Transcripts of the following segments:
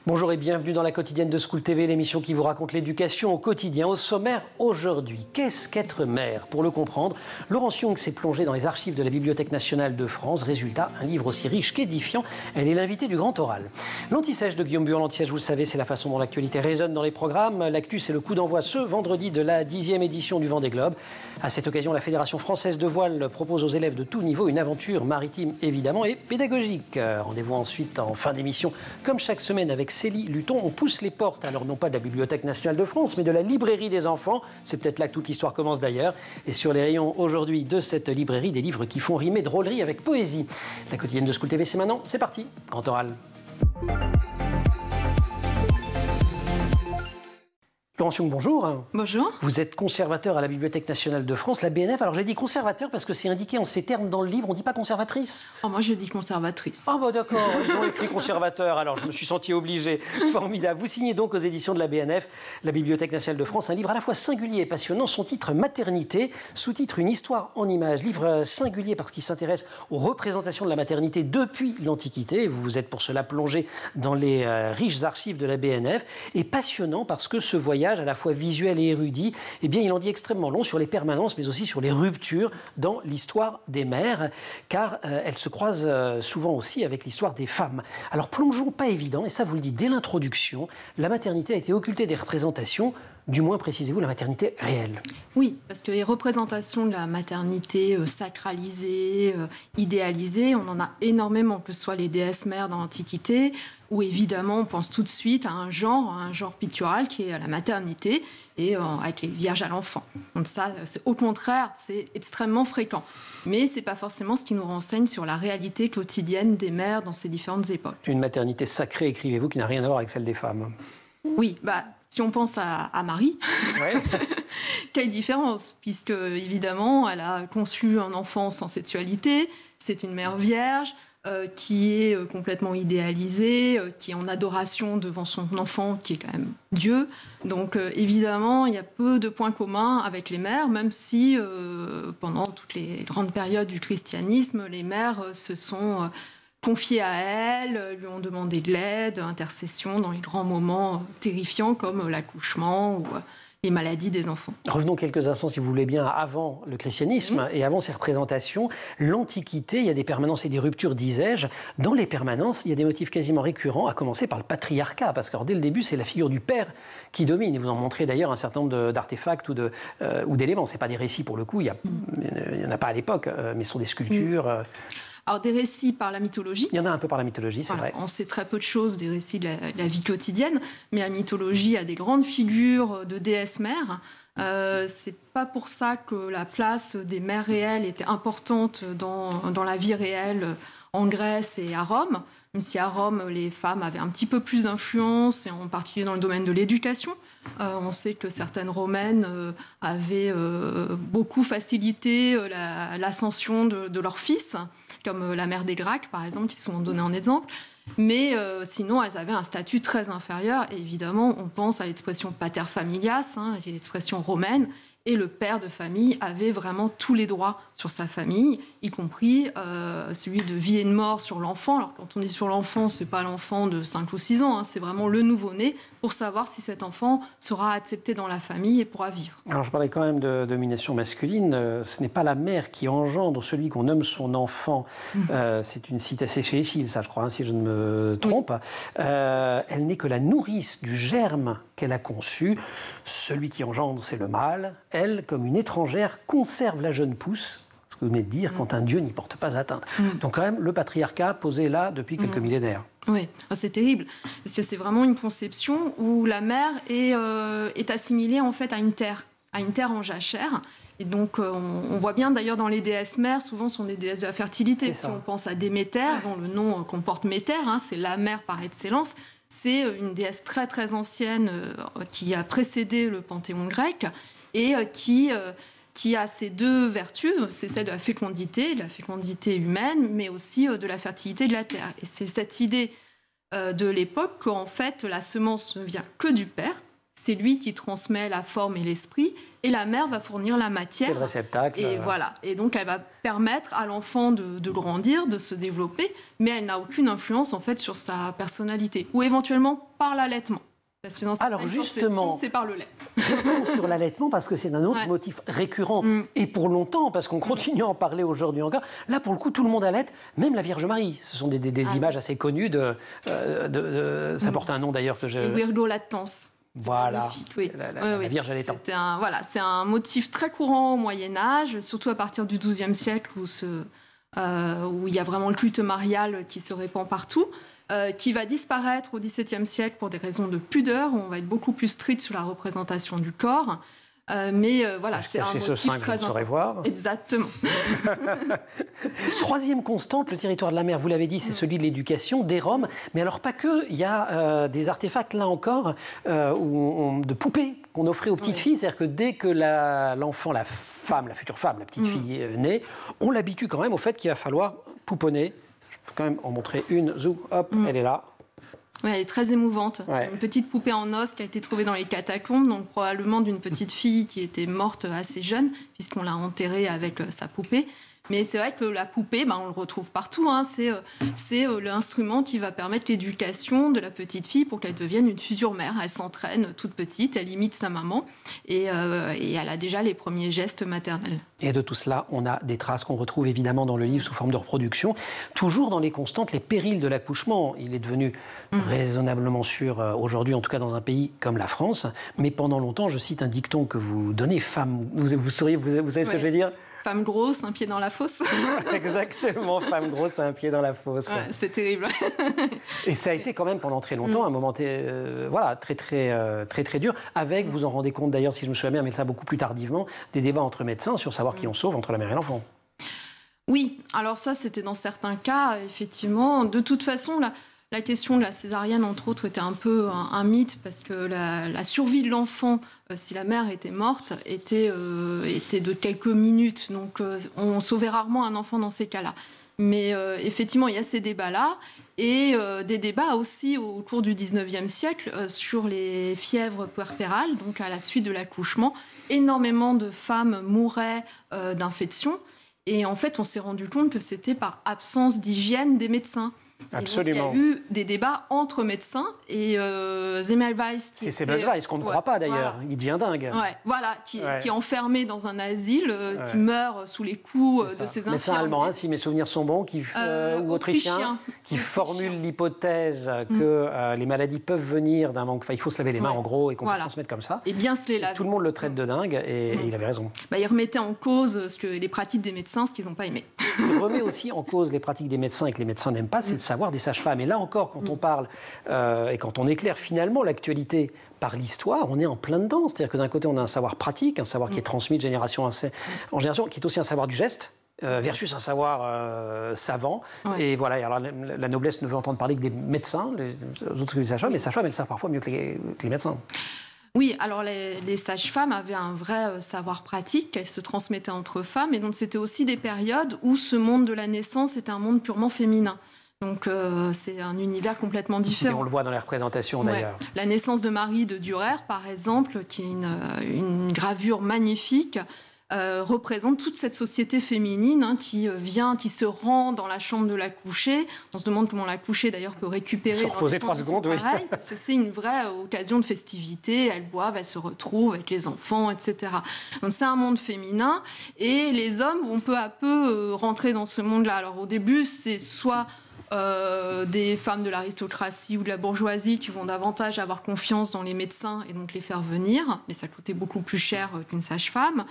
Bonjour et bienvenue dans la quotidienne de School TV, l'émission qui vous raconte l'éducation au quotidien. Au sommaire aujourd'hui, qu'est-ce qu'être mère? Pour le comprendre, Laurence Young s'est plongée dans les archives de la Bibliothèque nationale de France. Résultat, un livre aussi riche qu'édifiant. Elle est l'invitée du Grand Oral. L'Anti-Sèche de Guillaume Buan. L'Anti-Sèche, vous le savez, c'est la façon dont l'actualité résonne dans les programmes. L'actu, c'est le coup d'envoi ce vendredi de la 10e édition du Vendée Globe. À cette occasion, la Fédération française de voile propose aux élèves de tout niveau une aventure maritime évidemment et pédagogique. Rendez-vous ensuite en fin d'émission, comme chaque semaine avec Célie Luton. On pousse les portes, alors non pas de la Bibliothèque nationale de France, mais de la librairie des enfants. C'est peut-être là que toute l'histoire commence d'ailleurs. Et sur les rayons aujourd'hui de cette librairie, des livres qui font rimer drôlerie avec poésie. La quotidienne de School TV, c'est maintenant. C'est parti. Grand Oral. Laurence Young, bonjour. Bonjour. Vous êtes conservateur à la Bibliothèque nationale de France, la BNF. Alors j'ai dit conservateur parce que c'est indiqué en ces termes dans le livre, on ne dit pas conservatrice. Oh, moi je dis conservatrice. Ah bah d'accord, ils ont écrit conservateur, alors je me suis senti obligé. Formidable. Vous signez donc aux éditions de la BNF, la Bibliothèque nationale de France, un livre à la fois singulier et passionnant. Son titre Maternité, sous-titre Une histoire en images. Livre singulier parce qu'il s'intéresse aux représentations de la maternité depuis l'Antiquité. Vous vous êtes pour cela plongé dans les riches archives de la BNF. Et passionnant parce que ce voyage à la fois visuel et érudit, eh bien, il en dit extrêmement long sur les permanences, mais aussi sur les ruptures dans l'histoire des mères, car elles se croisent souvent aussi avec l'histoire des femmes. Alors, plongeons pas évident, et ça vous le dit dès l'introduction, la maternité a été occultée des représentations, du moins, précisez-vous, la maternité réelle. Oui, parce que les représentations de la maternité sacralisée, idéalisée, on en a énormément, que ce soit les déesses mères dans l'Antiquité, où évidemment on pense tout de suite à un genre pictural qui est la maternité, et avec les vierges à l'enfant. Donc ça, au contraire, c'est extrêmement fréquent. Mais ce n'est pas forcément ce qui nous renseigne sur la réalité quotidienne des mères dans ces différentes époques. Une maternité sacrée, écrivez-vous, qui n'a rien à voir avec celle des femmes. Oui, si on pense à Marie, ouais. Quelle différence, puisque évidemment, elle a conçu un enfant sans sexualité, c'est une mère vierge, qui est complètement idéalisée, qui est en adoration devant son enfant, qui est quand même Dieu. Donc évidemment, il y a peu de points communs avec les mères, même si pendant toutes les grandes périodes du christianisme, les mères se sont confiées à elle, lui ont demandé de l'aide, intercession dans les grands moments terrifiants comme l'accouchement ou les maladies des enfants. Revenons quelques instants, si vous voulez bien, avant le christianisme et avant ces représentations. L'Antiquité, il y a des permanences et des ruptures, disais-je. Dans les permanences, il y a des motifs quasiment récurrents, à commencer par le patriarcat, parce que dès le début, c'est la figure du père qui domine. Et vous en montrez d'ailleurs un certain nombre d'artefacts ou d'éléments. Ce n'est pas des récits pour le coup, il n'y en a pas à l'époque, mais ce sont des sculptures. Alors, des récits par la mythologie. Il y en a un peu par la mythologie, c'est vrai. On sait très peu de choses des récits de la vie quotidienne, mais la mythologie a des grandes figures de déesses mères. C'est pas pour ça que la place des mères réelles était importante dans la vie réelle en Grèce et à Rome. Même si à Rome, les femmes avaient un petit peu plus d'influence, et en particulier dans le domaine de l'éducation. On sait que certaines Romaines avaient beaucoup facilité l'ascension de leurs fils, comme la mère des Gracques, par exemple, qui sont donnés en exemple. Mais sinon, elles avaient un statut très inférieur. Et évidemment, on pense à l'expression pater familias, qui est l'expression romaine. Et le père de famille avait vraiment tous les droits sur sa famille, y compris celui de vie et de mort sur l'enfant. Alors, quand on dit sur l'enfant, ce n'est pas l'enfant de 5 ou 6 ans, c'est vraiment le nouveau-né, pour savoir si cet enfant sera accepté dans la famille et pourra vivre. Alors, je parlais quand même de domination masculine. Ce n'est pas la mère qui engendre celui qu'on nomme son enfant. C'est une citation chez Échille, ça, je crois, si je ne me trompe. Oui. Elle n'est que la nourrice du germe qu'elle a conçu. Celui qui engendre, c'est le mâle. Elle, comme une étrangère, conserve la jeune pousse, ce que vous venez de dire, quand un dieu n'y porte pas atteinte. Donc quand même, le patriarcat posé là depuis quelques millénaires. Oui, c'est terrible, parce que c'est vraiment une conception où la mère est assimilée en fait à une terre en jachère. Et donc on voit bien d'ailleurs dans les déesses mères, souvent ce sont des déesses de la fertilité. Si on pense à Déméter, dont le nom comporte Méter, c'est la mère par excellence. C'est une déesse très très ancienne qui a précédé le panthéon grec et qui a ces deux vertus, c'est celle de la fécondité humaine, mais aussi de la fertilité de la terre. Et c'est cette idée de l'époque qu'en fait la semence ne vient que du père, c'est lui qui transmet la forme et l'esprit, et la mère va fournir la matière. C'est le réceptacle. Et voilà. Et donc, elle va permettre à l'enfant de grandir, de se développer, mais elle n'a aucune influence, en fait, sur sa personnalité. Ou éventuellement par l'allaitement. Parce que dans cette conception, c'est par le lait. Sur l'allaitement, parce que c'est un autre motif récurrent, et pour longtemps, parce qu'on continue à en parler aujourd'hui encore. Là, pour le coup, tout le monde allaite, même la Vierge Marie. Ce sont des images assez connues ça porte un nom d'ailleurs que je... Wirgolatance. Voilà, la Vierge allaitant. C'est un motif très courant au Moyen-Âge, surtout à partir du XIIe siècle, où il y a vraiment le culte marial qui se répand partout. Qui va disparaître au XVIIe siècle pour des raisons de pudeur, où on va être beaucoup plus strict sur la représentation du corps. Voilà, c'est un motif très important. Voir. Exactement. Troisième constante, le territoire de la mer, vous l'avez dit, c'est celui de l'éducation, des Roms. Mais alors pas que, il y a des artefacts, là encore, de poupées qu'on offrait aux petites filles. C'est-à-dire que dès que l'enfant, la future femme, la petite fille naît, on l'habitue quand même au fait qu'il va falloir pouponner. Je peux quand même en montrer une. Zou, hop, elle est là. Oui, elle est très émouvante. Ouais. Une petite poupée en os qui a été trouvée dans les catacombes, donc probablement d'une petite fille qui était morte assez jeune, puisqu'on l'a enterrée avec sa poupée. Mais c'est vrai que la poupée, on le retrouve partout. Hein. C'est l'instrument qui va permettre l'éducation de la petite fille pour qu'elle devienne une future mère. Elle s'entraîne toute petite, elle imite sa maman et elle a déjà les premiers gestes maternels. Et de tout cela, on a des traces qu'on retrouve évidemment dans le livre sous forme de reproduction. Toujours dans les constantes, les périls de l'accouchement. Il est devenu raisonnablement sûr aujourd'hui, en tout cas dans un pays comme la France. Mais pendant longtemps, je cite un dicton que vous donnez, femme. Vous savez ce que je vais dire ? Femme grosse, un pied dans la fosse. Exactement, femme grosse, un pied dans la fosse. Ouais, c'est terrible. Et ça a été quand même pendant très longtemps un moment très dur, avec, vous en rendez compte d'ailleurs, si je me souviens bien, mais ça beaucoup plus tardivement, des débats entre médecins sur savoir qui on sauve entre la mère et l'enfant. Oui, alors ça c'était dans certains cas, effectivement. De toute façon, la question de la césarienne, entre autres, était un peu un mythe parce que la survie de l'enfant, si la mère était morte, était de quelques minutes. Donc, on sauvait rarement un enfant dans ces cas-là. Mais effectivement, il y a ces débats-là et des débats aussi au cours du 19e siècle sur les fièvres puerpérales. Donc, à la suite de l'accouchement, énormément de femmes mouraient d'infections. Et en fait, on s'est rendu compte que c'était par absence d'hygiène des médecins. Absolument. Il y a eu des débats entre médecins et Semmelweis. C'est Semmelweis qu'on ne croit pas d'ailleurs. Voilà. Il devient dingue. Ouais, voilà, qui est enfermé dans un asile, qui meurt sous les coups de ses infirmiers. Médecin allemand, si mes souvenirs sont bons, ou autrichien, qui formule l'hypothèse que les maladies peuvent venir d'un manque. Enfin, il faut se laver les mains en gros et qu'on peut transmettre comme ça. Et bien se les laver. Tout le monde le traite de dingue et il avait raison. Il remettait en cause les pratiques des médecins, ce qu'ils n'ont pas aimé. Il remet aussi en cause les pratiques des médecins et que les médecins n'aiment pas, c'est de savoir des sages-femmes. Et là encore, quand on parle et quand on éclaire finalement l'actualité par l'histoire, on est en plein dedans. C'est-à-dire que d'un côté, on a un savoir pratique, un savoir qui est transmis de génération en génération, qui est aussi un savoir du geste, versus un savoir savant. Ouais. Et voilà, alors la noblesse ne veut entendre parler que des médecins, les autres que les sages-femmes, mais les sages-femmes, elles savent parfois mieux que les médecins. Oui, alors les sages-femmes avaient un vrai savoir pratique, elles se transmettaient entre femmes, et donc c'était aussi des périodes où ce monde de la naissance était un monde purement féminin. Donc c'est un univers complètement différent. Et on le voit dans les représentations d'ailleurs. La naissance de Marie de Dürer, par exemple, qui est une gravure magnifique, représente toute cette société féminine qui se rend dans la chambre de l'accouchée. On se demande comment l'accouchée d'ailleurs peut récupérer. Se reposer 3 secondes, oui. Pareil, parce que c'est une vraie occasion de festivité. Elles boivent, elles se retrouvent avec les enfants, etc. Donc c'est un monde féminin et les hommes vont peu à peu rentrer dans ce monde-là. Alors au début, c'est soit des femmes de l'aristocratie ou de la bourgeoisie qui vont davantage avoir confiance dans les médecins et donc les faire venir, mais ça coûtait beaucoup plus cher qu'une sage-femme,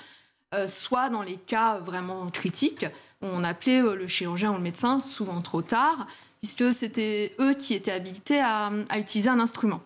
soit dans les cas vraiment critiques, on appelait le chirurgien ou le médecin souvent trop tard, puisque c'était eux qui étaient habilités à utiliser un instrument.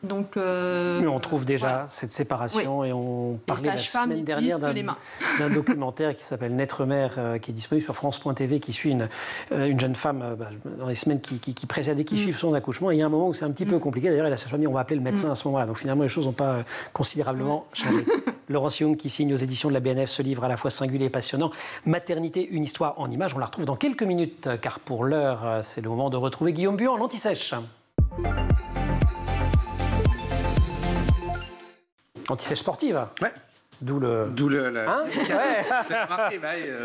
Donc, mais on trouve déjà cette séparation et on parlait la semaine dernière d'un documentaire qui s'appelle Naître mère qui est disponible sur France.tv qui suit une jeune femme dans les semaines qui précèdent et qui suivent son accouchement. Et il y a un moment où c'est un petit peu compliqué. D'ailleurs, la sage-femme dit on va appeler le médecin à ce moment-là. Donc finalement, les choses n'ont pas considérablement changé. Laurence Young qui signe aux éditions de la BNF ce livre à la fois singulier et passionnant. Maternité, une histoire en images. On la retrouve dans quelques minutes car pour l'heure, c'est le moment de retrouver Guillaume Buan en anti-sèche. Anti-sèche sportive. Ouais. D'où le... Hein ouais. Remarqué,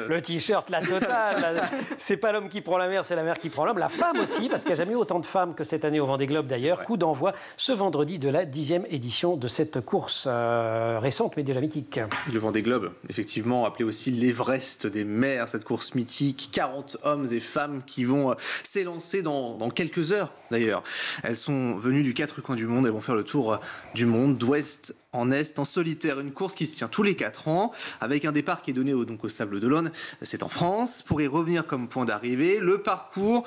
Le t-shirt, la totale. C'est pas l'homme qui prend la mer, c'est la mer qui prend l'homme. La femme aussi, parce qu'il n'y a jamais eu autant de femmes que cette année au Vendée Globe d'ailleurs. Coup d'envoi ce vendredi de la 10e édition de cette course récente, mais déjà mythique. Le Vendée Globe, effectivement, appelé aussi l'Everest des mers, cette course mythique. 40 hommes et femmes qui vont s'élancer dans quelques heures d'ailleurs. Elles sont venues du 4 coins du monde, elles vont faire le tour du monde, d'ouest en est, en solitaire. Une course qui se tient tous les 4 ans, avec un départ qui est donné au Sable d'Olonne. C'est en France. Pour y revenir comme point d'arrivée, le parcours,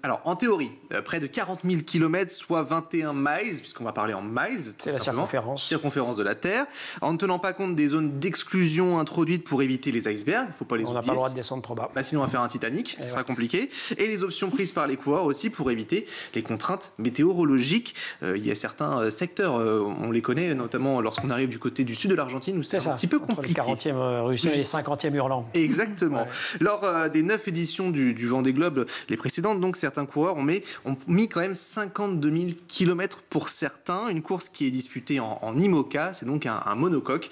alors en théorie, près de 40 000 km, soit 21 miles, puisqu'on va parler en miles. C'est la circonférence de la Terre. En ne tenant pas compte des zones d'exclusion introduites pour éviter les icebergs. Il ne faut pas les oublier. On n'a pas le droit de descendre trop bas. Sinon, on va faire un Titanic. Ce sera compliqué. Et les options prises par les coureurs aussi pour éviter les contraintes météorologiques. Il y a certains secteurs, on les connaît, notamment lorsqu'on arrive du côté du sud de l'Argentine, où c'est un petit peu compliqué. Les 40e Russes et les 50e Hurlants. Exactement. Lors des 9 éditions du Vendée Globe, les précédentes, donc certains coureurs ont mis quand même 52 000 km pour certains. Une course qui est disputée en IMOCA, c'est donc un monocoque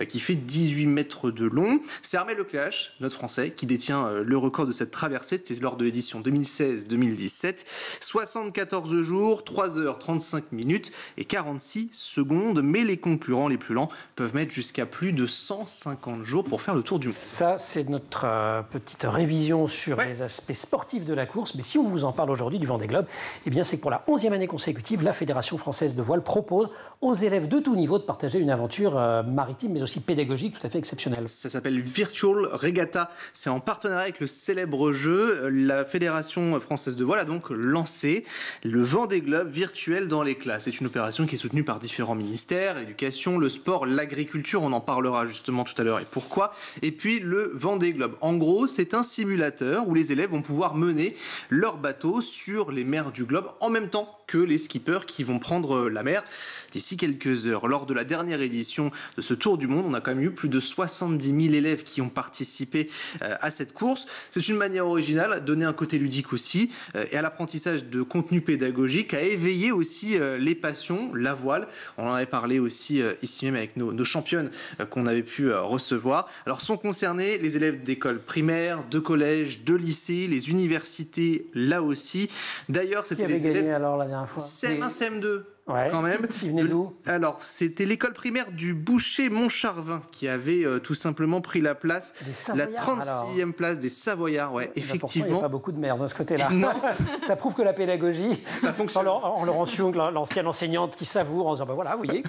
qui fait 18 mètres de long. C'est Armel Lecléache, notre Français, qui détient le record de cette traversée. C'était lors de l'édition 2016-2017. 74 jours, 3 heures 35 minutes et 46 secondes. Mais les concurrents les plus lents peuvent mettre jusqu'à plus de 150 jours pour faire le tour du monde. Ça, c'est notre petite révision sur les aspects sportifs de la course. Mais si on vous en parle aujourd'hui du Vendée Globe, eh bien, c'est que pour la 11e année consécutive, la Fédération française de voile propose aux élèves de tout niveau de partager une aventure maritime, mais aussi pédagogique tout à fait exceptionnelle. Ça s'appelle Virtual Regatta. C'est en partenariat avec le célèbre jeu. La Fédération française de voile a donc lancé le Vendée Globe virtuel dans les classes. C'est une opération qui est soutenue par différents ministères, l'éducation, le sport, l'agriculture, on en parlera justement tout à l'heure et pourquoi. Et puis le Vendée Globe. En gros, c'est un simulateur où les élèves vont pouvoir mener leur bateau sur les mers du globe en même temps que les skippers qui vont prendre la mer d'ici quelques heures. Lors de la dernière édition de ce Tour du Monde, on a quand même eu plus de 70 000 élèves qui ont participé à cette course. C'est une manière originale, à donner un côté ludique aussi, et à l'apprentissage de contenu pédagogique, à éveiller aussi les passions, la voile. On en avait parlé aussi ici même avec nos championnes qu'on avait pu recevoir. Alors sont concernés les élèves d'écoles primaires, de collèges, de lycées, les universités là aussi. D'ailleurs, c'était les élèves... alors la dernière fois CM1, CM2. Ouais. Quand même. Ils venaient d'où ? Alors, c'était l'école primaire du Boucher-Montcharvin qui avait tout simplement pris la place, la 36e place des Savoyards. Ouais, effectivement. Il n'y a pas beaucoup de merde de ce côté-là. Non. Ça prouve que la pédagogie, ça fonctionne. En Laurence Young, l'ancienne enseignante qui savoure en disant ben voilà, vous voyez,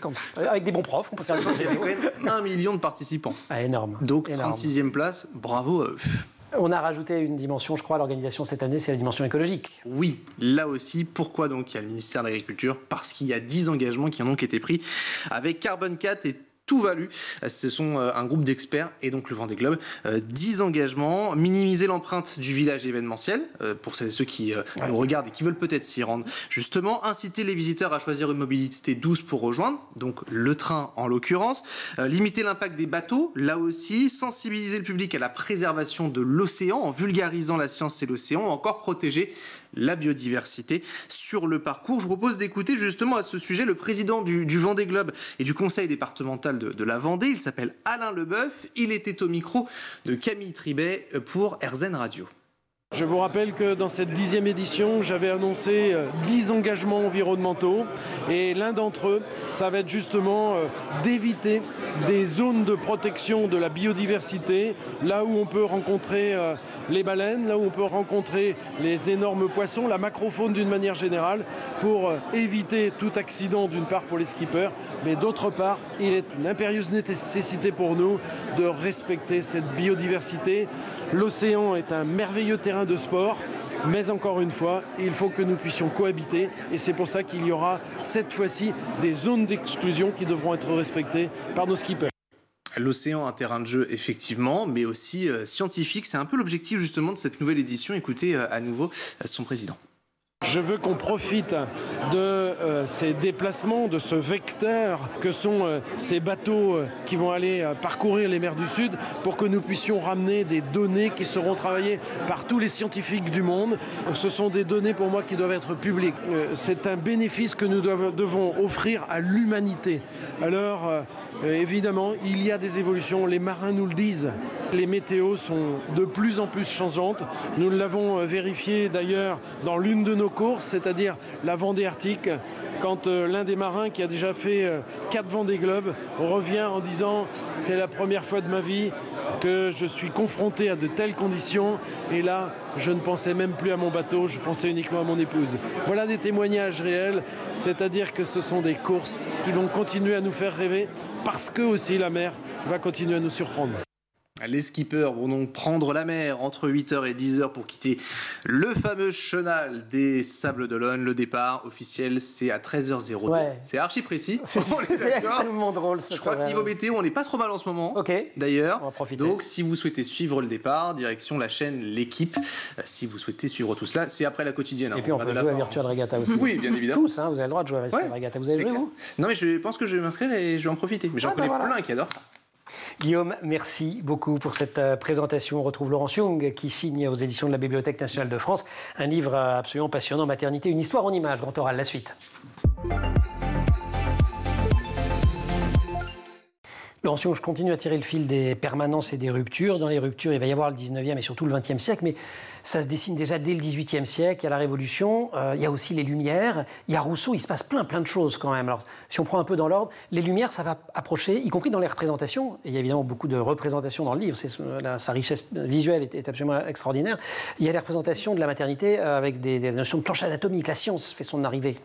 avec des bons profs, on peut faire des choses. Il y avait quand même 1 million de participants. Ah, énorme. Donc, énorme. 36e place, bravo. On a rajouté une dimension, je crois, à l'organisation cette année, c'est la dimension écologique. Oui, là aussi. Pourquoi donc il y a le ministère de l'Agriculture ? Parce qu'il y a 10 engagements qui en ont été pris avec Carbone 4 et Tuvalu. Ce sont un groupe d'experts et donc le Vendée Globe. 10 engagements, minimiser l'empreinte du village événementiel pour ceux qui nous regardent et qui veulent peut-être s'y rendre. Justement, inciter les visiteurs à choisir une mobilité douce pour rejoindre, donc le train en l'occurrence. Limiter l'impact des bateaux, là aussi. Sensibiliser le public à la préservation de l'océan en vulgarisant la science et l'océan, ou encore protéger la biodiversité sur le parcours. Je vous propose d'écouter justement à ce sujet le président du Vendée Globe et du conseil départemental de la Vendée. Il s'appelle Alain Leboeuf. Il était au micro de Camille Tribet pour RZN Radio. Je vous rappelle que dans cette 10e édition, j'avais annoncé 10 engagements environnementaux et l'un d'entre eux, ça va être justement d'éviter des zones de protection de la biodiversité, là où on peut rencontrer les baleines, là où on peut rencontrer les énormes poissons, la macrofaune d'une manière générale, pour éviter tout accident d'une part pour les skippers, mais d'autre part, il est une impérieuse nécessité pour nous de respecter cette biodiversité. L'océan est un merveilleux terrain de sport, mais encore une fois, il faut que nous puissions cohabiter et c'est pour ça qu'il y aura cette fois-ci des zones d'exclusion qui devront être respectées par nos skippers. L'océan, un terrain de jeu effectivement, mais aussi scientifique. C'est un peu l'objectif justement de cette nouvelle édition. Écoutez à nouveau son président. Je veux qu'on profite de ces déplacements, de ce vecteur que sont ces bateaux qui vont aller parcourir les mers du Sud pour que nous puissions ramener des données qui seront travaillées par tous les scientifiques du monde. Ce sont des données pour moi qui doivent être publiques. C'est un bénéfice que nous devons offrir à l'humanité. Alors, évidemment, il y a des évolutions, les marins nous le disent. Les météos sont de plus en plus changeantes. Nous l'avons vérifié d'ailleurs dans l'une de nos courses, c'est-à-dire la Vendée Arctique, quand l'un des marins qui a déjà fait 4 Vendée Globes revient en disant « c'est la première fois de ma vie que je suis confronté à de telles conditions et là, je ne pensais même plus à mon bateau, je pensais uniquement à mon épouse ». Voilà des témoignages réels, c'est-à-dire que ce sont des courses qui vont continuer à nous faire rêver parce que aussi la mer va continuer à nous surprendre. Les skippers vont donc prendre la mer entre 8h et 10h pour quitter le fameux chenal des Sables d'Olonne. Le départ officiel, c'est à 13h02. Ouais. C'est archi précis. C'est extrêmement drôle. Je crois que niveau météo, on n'est pas trop mal en ce moment. Ok. D'ailleurs, on va profiter. Donc si vous souhaitez suivre le départ, direction la chaîne L'Équipe. Si vous souhaitez suivre tout cela, c'est après la quotidienne. Et puis on peut jouer à Virtual Regatta aussi. Oui, bien évidemment. Tous, vous avez le droit de jouer à Virtual Regatta. Vous avez joué, vous ? Non, mais je pense que je vais m'inscrire et je vais en profiter. Mais j'en connais plein qui adorent ça. Guillaume, merci beaucoup pour cette présentation. On retrouve Laurence Young qui signe aux éditions de la Bibliothèque nationale de France un livre absolument passionnant, Maternité, une histoire en images. Grand oral, la suite. Laurence Young, je continue à tirer le fil des permanences et des ruptures. Dans les ruptures, il va y avoir le 19e et surtout le 20e siècle, mais ça se dessine déjà dès le 18e siècle. Il y a la Révolution, il y a aussi les Lumières, il y a Rousseau, il se passe plein de choses quand même. Alors, si on prend un peu dans l'ordre, les Lumières, ça va approcher, y compris dans les représentations. Et il y a évidemment beaucoup de représentations dans le livre, sa richesse visuelle est absolument extraordinaire. Il y a les représentations de la maternité avec des notions de planche anatomique. La science fait son arrivée.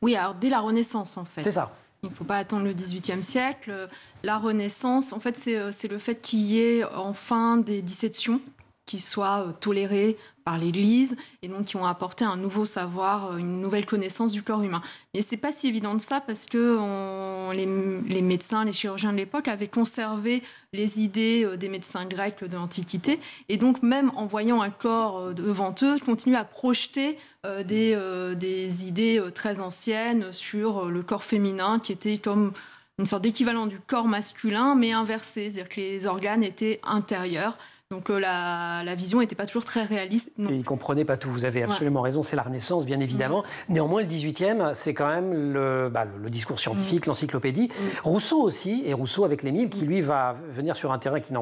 Oui, alors dès la Renaissance, en fait. C'est ça. Il ne faut pas attendre le XVIIIe siècle. La Renaissance, en fait, c'est le fait qu'il y ait enfin des dissections qui soient tolérées par l'Église et donc qui ont apporté un nouveau savoir, une nouvelle connaissance du corps humain. Mais c'est pas si évident de ça parce que les médecins, les chirurgiens de l'époque avaient conservé les idées des médecins grecs de l'Antiquité et donc même en voyant un corps devant eux, continuaient à projeter des idées très anciennes sur le corps féminin qui était comme une sorte d'équivalent du corps masculin mais inversé, c'est-à-dire que les organes étaient intérieurs. Donc la vision n'était pas toujours très réaliste. Non. Et ils ne comprenaient pas tout, vous avez absolument raison, c'est la Renaissance bien évidemment. Néanmoins le 18e, c'est quand même le discours scientifique, l'encyclopédie. Rousseau aussi, et Rousseau avec l'Émile, qui lui va venir sur un terrain qui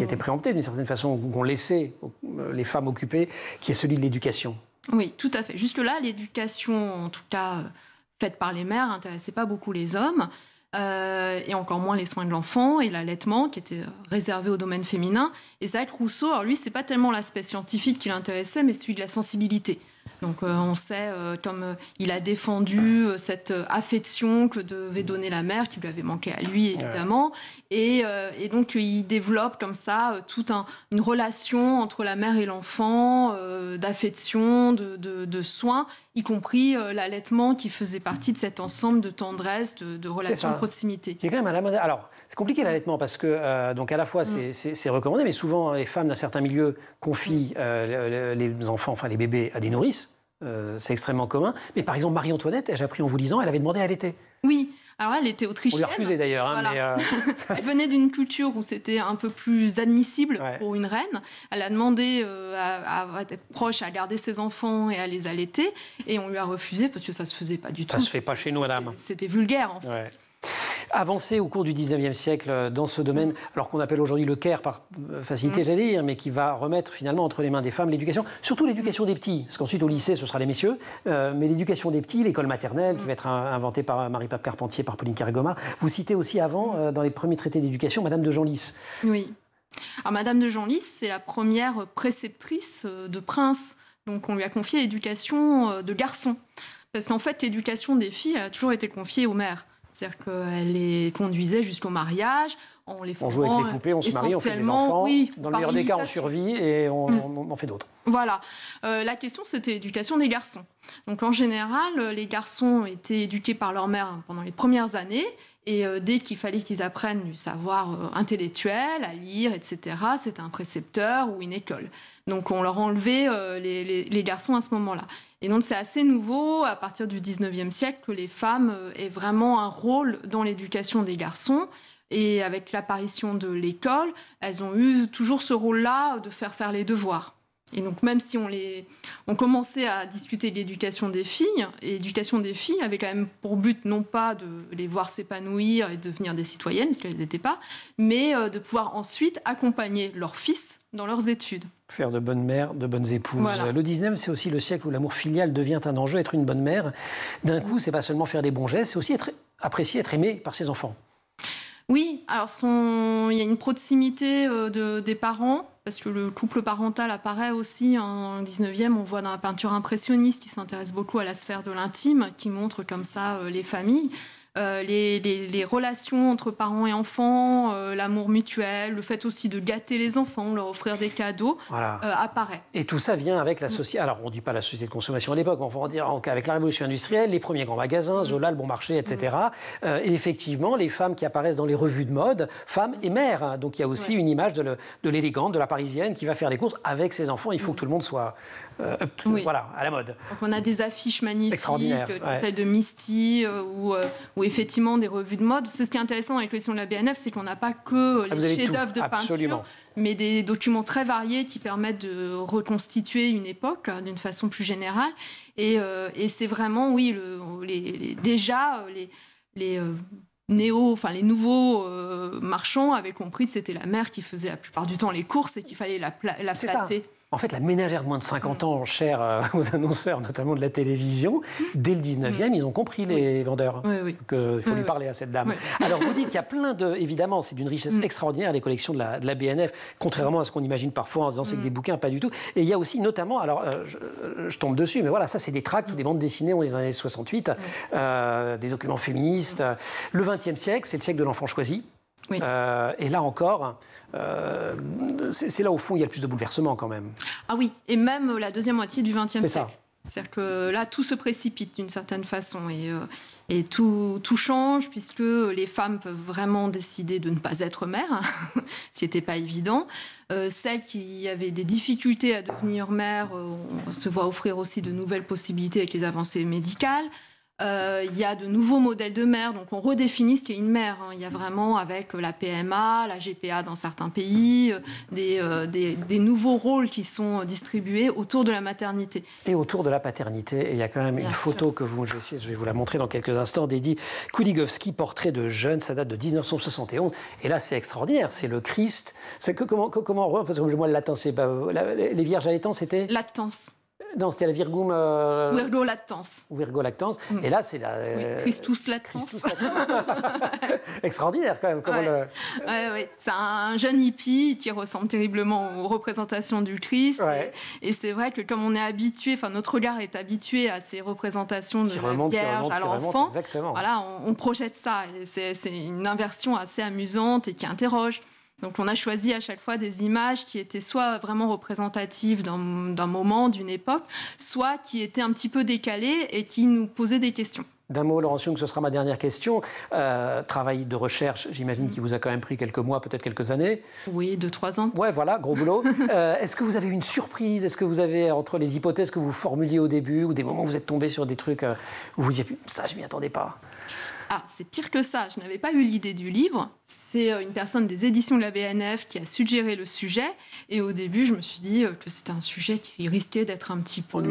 était préempté d'une certaine façon, où on laissait les femmes occuper, qui est celui de l'éducation. Oui, tout à fait. Jusque-là, l'éducation, en tout cas faite par les mères, n'intéressait pas beaucoup les hommes. Et encore moins les soins de l'enfant et l'allaitement qui était réservé au domaine féminin. Et c'est vrai que Rousseau, alors lui, c'est pas tellement l'aspect scientifique qui l'intéressait, mais celui de la sensibilité. Donc on sait, comme il a défendu cette affection que devait donner la mère, qui lui avait manqué à lui, évidemment. Et donc il développe comme ça toute une relation entre la mère et l'enfant, d'affection, de soins, y compris l'allaitement qui faisait partie de cet ensemble de tendresse, de relations de proximité. Quand même alors, c'est compliqué l'allaitement parce que donc à la fois c'est recommandé, mais souvent les femmes dans certains milieux confient les enfants, enfin les bébés, à des nourrices. C'est extrêmement commun. Mais par exemple, Marie-Antoinette, j'ai appris en vous lisant, elle avait demandé à allaiter. Oui. Alors elle était autrichienne. On lui a refusé d'ailleurs. Voilà. Elle venait d'une culture où c'était un peu plus admissible pour une reine. Elle a demandé à être proche, à garder ses enfants et à les allaiter. Et on lui a refusé parce que ça ne se faisait pas du tout. Ça ne se fait pas chez nous, madame. C'était vulgaire, en fait. Ouais. Avancé au cours du 19e siècle dans ce domaine, alors qu'on appelle aujourd'hui le care par facilité, j'allais dire, mais qui va remettre finalement entre les mains des femmes l'éducation, surtout l'éducation des petits, parce qu'ensuite au lycée ce sera les messieurs, mais l'éducation des petits, l'école maternelle qui va être inventée par Marie-Pape Carpentier, par Pauline Carré-Gomard. Vous citez aussi avant, dans les premiers traités d'éducation, Madame de Genlis. Oui. Alors Madame de Genlis, c'est la première préceptrice de princes, donc on lui a confié l'éducation de garçons, parce qu'en fait l'éducation des filles, elle a toujours été confiée aux mères. C'est-à-dire qu'elle les conduisait jusqu'au mariage. On joue avec les poupées, on se marie, on fait des enfants. Oui, dans le meilleur des cas, on survit et on en fait d'autres. Voilà. La question, c'était l'éducation des garçons. Donc, en général, les garçons étaient éduqués par leur mère pendant les premières années. Et dès qu'il fallait qu'ils apprennent du savoir intellectuel, à lire, etc., c'était un précepteur ou une école. Donc on leur enlevait les garçons à ce moment-là. Et donc c'est assez nouveau, à partir du 19e siècle, que les femmes aient vraiment un rôle dans l'éducation des garçons. Et avec l'apparition de l'école, elles ont eu toujours ce rôle-là de faire les devoirs. Et donc même si on commençait à discuter de l'éducation des filles, et l'éducation des filles avait quand même pour but non pas de les voir s'épanouir et devenir des citoyennes, ce qu'elles n'étaient pas, mais de pouvoir ensuite accompagner leurs fils dans leurs études. Faire de bonnes mères, de bonnes épouses. Voilà. Le 19e, c'est aussi le siècle où l'amour filial devient un enjeu. Être une bonne mère, d'un coup, c'est pas seulement faire des bons gestes, c'est aussi être apprécié, être aimé par ses enfants. Oui, alors il y a une proximité des parents, parce que le couple parental apparaît aussi en 19e. On voit dans la peinture impressionniste qui s'intéresse beaucoup à la sphère de l'intime, qui montre comme ça les familles. Les relations entre parents et enfants, l'amour mutuel, le fait aussi de gâter les enfants, leur offrir des cadeaux, apparaît. Et tout ça vient avec la société. Alors, on ne dit pas la société de consommation à l'époque, mais on va dire qu'avec la révolution industrielle, les premiers grands magasins, Zola, le Bon Marché, etc. Et effectivement, les femmes qui apparaissent dans les revues de mode, femmes et mères. Hein. Donc, il y a aussi une image de l'élégante, de la parisienne qui va faire les courses avec ses enfants. Il faut que tout le monde soit voilà, à la mode. Donc, on a des affiches magnifiques, celle de Misty, ou effectivement des revues de mode. C'est ce qui est intéressant avec les collections de la BNF, c'est qu'on n'a pas que les chefs-d'œuvre de peinture, mais des documents très variés qui permettent de reconstituer une époque d'une façon plus générale. Et c'est vraiment, oui, les nouveaux marchands avaient compris que c'était la mère qui faisait la plupart du temps les courses et qu'il fallait la flatter. En fait, la ménagère de moins de 50 ans, chère aux annonceurs, notamment de la télévision, dès le 19e, ils ont compris, les vendeurs, qu'il faut lui parler à cette dame. Alors, vous dites qu'il y a plein de... Évidemment, c'est d'une richesse extraordinaire, les collections de la BNF, contrairement à ce qu'on imagine parfois en se disant c'est que des bouquins, pas du tout. Et il y a aussi, notamment, alors, je tombe dessus, mais voilà, ça, c'est des tracts ou des bandes dessinées dans les années 68, des documents féministes. Le XXe siècle, c'est le siècle de l'enfant choisi. Oui. Et là encore, c'est là au fond il y a le plus de bouleversements quand même. Ah oui, et même la deuxième moitié du XXe siècle. C'est-à-dire que là, tout se précipite d'une certaine façon et tout change puisque les femmes peuvent vraiment décider de ne pas être mères, ce n'était pas évident. Celles qui avaient des difficultés à devenir mères, on se voit offrir aussi de nouvelles possibilités avec les avancées médicales. Il y a de nouveaux modèles de mère, donc on redéfinit ce qu'est une mère. Il y a vraiment, avec la PMA, la GPA dans certains pays, des nouveaux rôles qui sont distribués autour de la maternité. Et autour de la paternité. Et il y a quand même une photo que je vais vous la montrer dans quelques instants, d'Eddie Kuligowski, portrait de jeune, ça date de 1971. Et là, c'est extraordinaire, c'est le Christ. Comment parce que moi, le latin, c'est les vierges allaitantes, c'était Lactance. Non, c'était la Virgum... Virgolactance. Virgolactance. Et là, c'est la... Christus Lactance. Extraordinaire, quand même. Oui. C'est un jeune hippie qui ressemble terriblement aux représentations du Christ. Et c'est vrai que comme on est habitué, notre regard est habitué à ces représentations de la Vierge à l'enfant, voilà, on projette ça. Et c'est une inversion assez amusante et qui interroge. Donc on a choisi à chaque fois des images qui étaient soit vraiment représentatives d'un moment, d'une époque, soit qui étaient un petit peu décalées et qui nous posaient des questions. D'un mot, Laurence Young, ce sera ma dernière question. Travail de recherche, j'imagine qu'il vous a quand même pris quelques mois, peut-être quelques années. Oui, 2-3 ans. Ouais, voilà, gros boulot. Est-ce que vous avez eu une surprise? Est-ce que vous avez, entre les hypothèses que vous formuliez au début, ou des moments où vous êtes tombé sur des trucs où vous disiez, ça, je m'y attendais pas? Ah, c'est pire que ça. Je n'avais pas eu l'idée du livre. C'est une personne des éditions de la BNF qui a suggéré le sujet. Et au début, je me suis dit que c'était un sujet qui risquait d'être un petit peu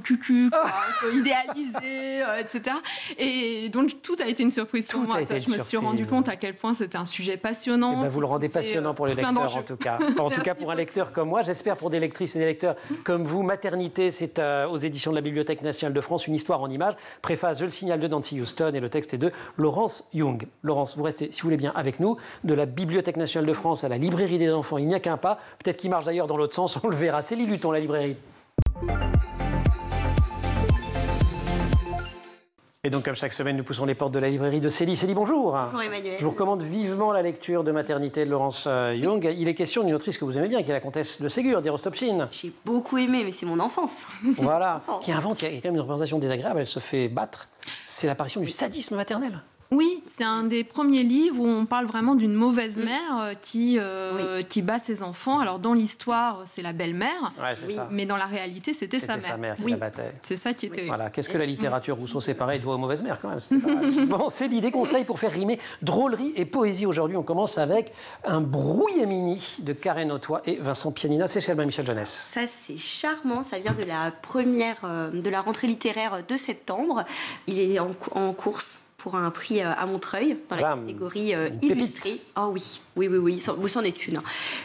cucu, un peu idéalisé, etc. Et donc, tout a été une surprise pour moi. Je me suis rendu compte à quel point c'était un sujet passionnant. Vous le rendez passionnant pour les lecteurs, en tout cas. En tout cas, pour un lecteur comme moi. J'espère pour des lectrices et des lecteurs comme vous. Maternité, c'est aux éditions de la Bibliothèque nationale de France, une histoire en images. Préface, je le signale, de Nancy Houston, et le texte est de Laurence Young. Laurence, vous restez, si vous voulez bien, avec nous, de la Bibliothèque nationale de France à la librairie des enfants. Il n'y a qu'un pas, peut-être qu'il marche d'ailleurs dans l'autre sens, on le verra. C'est Luton, la librairie. Et donc, comme chaque semaine, nous poussons les portes de la librairie de Célie. Célie, bonjour. Bonjour Emmanuel. Je vous recommande vivement la lecture de Maternité de Laurence Young. Il est question d'une autrice que vous aimez bien, qui est la comtesse de Ségur, d'Erostopchine. J'ai beaucoup aimé, mais c'est mon enfance. Voilà, qui invente, il y a quand même une représentation désagréable, elle se fait battre. C'est l'apparition du sadisme maternel. Oui, c'est un des premiers livres où on parle vraiment d'une mauvaise mère qui bat ses enfants. Alors dans l'histoire, c'est la belle-mère, mais dans la réalité, c'était sa mère. Qui la battait. C'est ça qui était... Voilà. Qu'est-ce que la littérature Rousseau, c'est pareil, doit aux mauvaises mères quand même. Bon, c'est l'idée conseil pour faire rimer drôlerie et poésie. Aujourd'hui, on commence avec un brouillamini de Karen Autois et Vincent Pianina. C'est chez Albin Michel Jeunesse. Ça, c'est charmant. Ça vient de la de la rentrée littéraire de septembre. Il est en course pour un prix à Montreuil, dans la catégorie illustrée. Oh oui, c'en est une.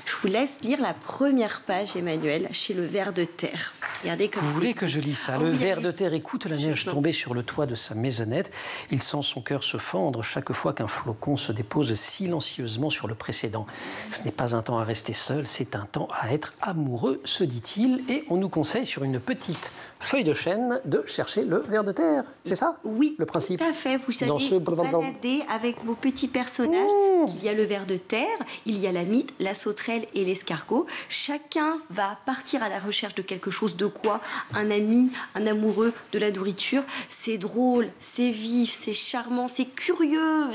Je vous laisse lire la première page, Emmanuel, chez Le Ver de Terre. Regardez comme vous voulez que je lise ça? Le Ver de Terre écoute la neige tomber sur le toit de sa maisonnette. Il sent son cœur se fendre chaque fois qu'un flocon se dépose silencieusement sur le précédent. Ce n'est pas un temps à rester seul, c'est un temps à être amoureux, se dit-il. Et on nous conseille sur une petite feuille de chêne de chercher le Ver de Terre. C'est ça? Oui, le principe. Tout à fait. Vous allez vous balader avec vos petits personnages. Il y a le Ver de Terre, il y a la mythe, la sauterelle et l'escargot. Chacun va partir à la recherche de quelque chose. De quoi? Un ami, un amoureux, de la nourriture. C'est drôle, c'est vif, c'est charmant, c'est curieux,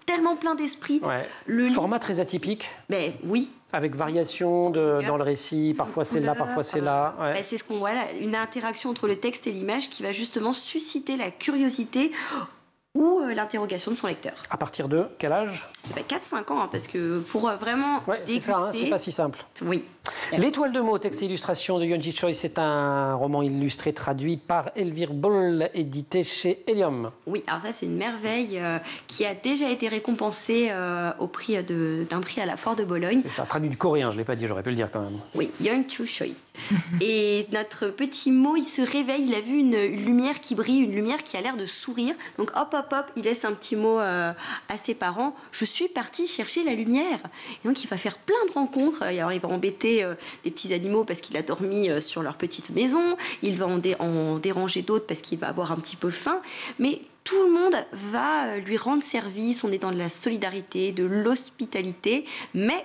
tellement plein d'esprit. Le format très atypique. Ben oui. Avec variation dans le récit, parfois c'est là, parfois c'est là. Ben c'est ce qu'on voit là, une interaction entre le texte et l'image qui va justement susciter la curiosité ou l'interrogation de son lecteur. À partir de quel âge? 4-5 ans, parce que pour vraiment déguster... C'est pas si simple. Oui. L'étoile de mots, texte et illustration de Yonji Choi, c'est un roman illustré traduit par Elvire Boll, édité chez Helium. Oui, alors ça c'est une merveille qui a déjà été récompensée au prix d'un prix à la Foire de Bologne. C'est ça, traduit du coréen, je ne l'ai pas dit, j'aurais pu le dire quand même. Oui, Yonji Choi. Et notre petit mot, il se réveille, il a vu une lumière qui brille, une lumière qui a l'air de sourire. Donc hop, il laisse un petit mot à ses parents. Je suis partie chercher la lumière. Et donc il va faire plein de rencontres. Alors il va embêter des petits animaux parce qu'il a dormi sur leur petite maison. Il va en déranger d'autres parce qu'il va avoir un petit peu faim. Mais tout le monde va lui rendre service. On est dans de la solidarité, de l'hospitalité. Mais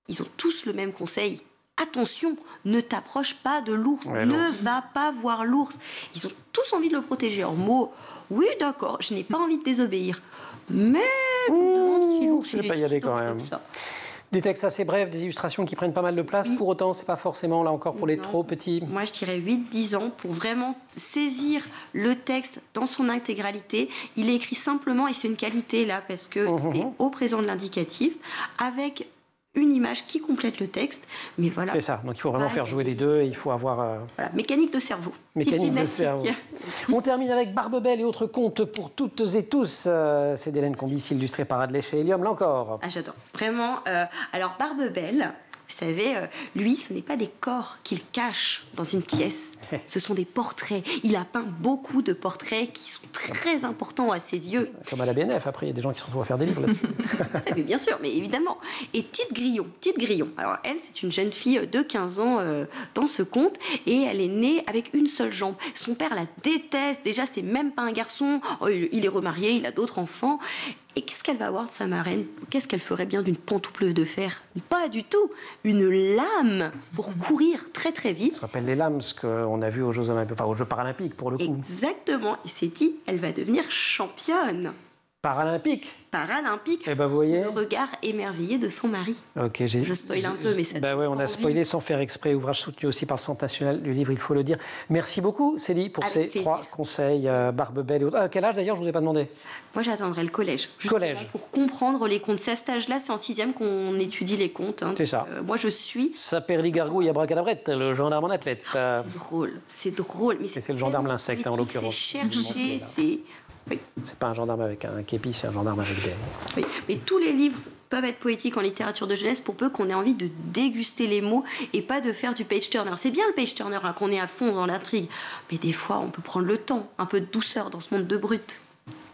ils ont tous le même conseil. Attention, ne t'approche pas de l'ours, ne va pas voir l'ours. Ils ont tous envie de le protéger. En mots, oui, d'accord, je n'ai pas envie de désobéir. Mais je me demande si l'ours il est pas y aller quand même. Des textes assez brefs, des illustrations qui prennent pas mal de place. Pour autant, c'est pas forcément là encore pour les trop petits. Moi, je dirais 8-10 ans pour vraiment saisir le texte dans son intégralité. Il est écrit simplement, et c'est une qualité là, parce que c'est au présent de l'indicatif, avec une image qui complète le texte, mais voilà. C'est ça, donc il faut vraiment faire jouer les deux, et il faut avoir... Voilà, mécanique de cerveau. Mécanique de cerveau. On termine avec Barbe-Belle et autres contes pour toutes et tous. C'est d'Hélène Combis, illustré par Adlai chez Helium, là encore. Ah, j'adore. Vraiment. Alors, Barbe-Belle... Vous savez, lui, ce n'est pas des corps qu'il cache dans une pièce. Ce sont des portraits. Il a peint beaucoup de portraits qui sont très importants à ses yeux. Comme à la BNF, après, il y a des gens qui se retrouvent à faire des livres là-dessus. Mais bien sûr, mais évidemment. Et Tite Grillon. Alors, elle, c'est une jeune fille de 15 ans dans ce conte. Et elle est née avec une seule jambe. Son père la déteste. Déjà, c'est même pas un garçon. Oh, il est remarié, il a d'autres enfants. Et qu'est-ce qu'elle va avoir de sa marraine? Qu'est-ce qu'elle ferait bien d'une pantoufleuse de fer? Pas du tout. Une lame pour courir très très vite. Ça s'appelle les lames, ce qu'on a vu aux Jeux Olympiques, enfin aux Jeux Paralympiques pour le coup. Exactement. Et c'est dit, elle va devenir championne. Paralympique. Et ben, vous voyez. Le regard émerveillé de son mari. Ok, je spoil un peu, mais ça. Bah ouais, on a spoilé sans faire exprès. Ouvrage soutenu aussi par le Centre national du livre, il faut le dire. Merci beaucoup, Célie, pour ces 3 conseils. Barbe-Belle et autres. Quel âge d'ailleurs, je ne vous ai pas demandé? Moi, j'attendrai le collège. Pour comprendre les contes. C'est à cet âge-là, c'est en 6e qu'on étudie les contes. Hein. C'est ça. Moi, je suis. Saperli gargouille abracadabrette, le gendarme en athlète. C'est drôle. Mais c'est le gendarme l'insecte, en l'occurrence. C'est chercher, c'est. Oui. C'est pas un gendarme avec un képi, c'est un gendarme avec des... Oui, mais tous les livres peuvent être poétiques en littérature de jeunesse pour peu qu'on ait envie de déguster les mots et pas de faire du page-turner. C'est bien le page-turner, hein, qu'on est à fond dans l'intrigue, mais des fois on peut prendre le temps, un peu de douceur dans ce monde de brut.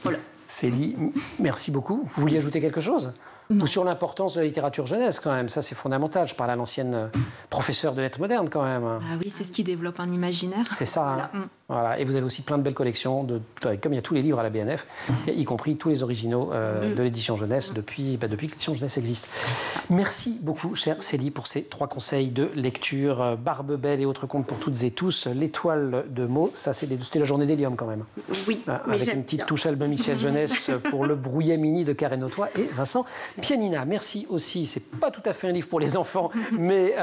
Voilà. Célie, merci beaucoup. Vous vouliez ajouter quelque chose? Ou sur l'importance de la littérature jeunesse, quand même. Ça, c'est fondamental. Je parle à l'ancienne professeure de lettres modernes, quand même. Ah oui, c'est ce qui développe un imaginaire. C'est ça. Voilà. Voilà. Et vous avez aussi plein de belles collections, comme il y a tous les livres à la BNF, y compris tous les originaux de l'édition jeunesse depuis que l'édition jeunesse existe. Merci beaucoup, chère Célie, pour ces 3 conseils de lecture. Barbe Belle et autres contes pour toutes et tous. L'étoile de mots, ça c'était la journée d'hélium quand même. Oui. Avec une petite touche Albin Michel Jeunesse pour le Brouillet Mini de Karen Autois et Vincent Pianina. Merci aussi. C'est pas tout à fait un livre pour les enfants, mais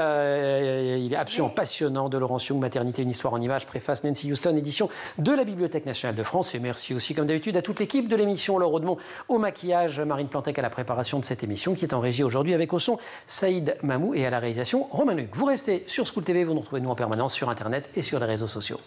il est absolument passionnant, de Laurence Young, Maternité, une histoire en images, préface Nancy Houston, édition de la Bibliothèque nationale de France. Et merci aussi, comme d'habitude, à toute l'équipe de l'émission, Laure Audemont au maquillage, Marine Plantec à la préparation de cette émission, qui est en régie aujourd'hui avec au son Saïd Mamou et à la réalisation Romain Luc. Vous restez sur School TV, vous nous retrouvez nous en permanence sur Internet et sur les réseaux sociaux.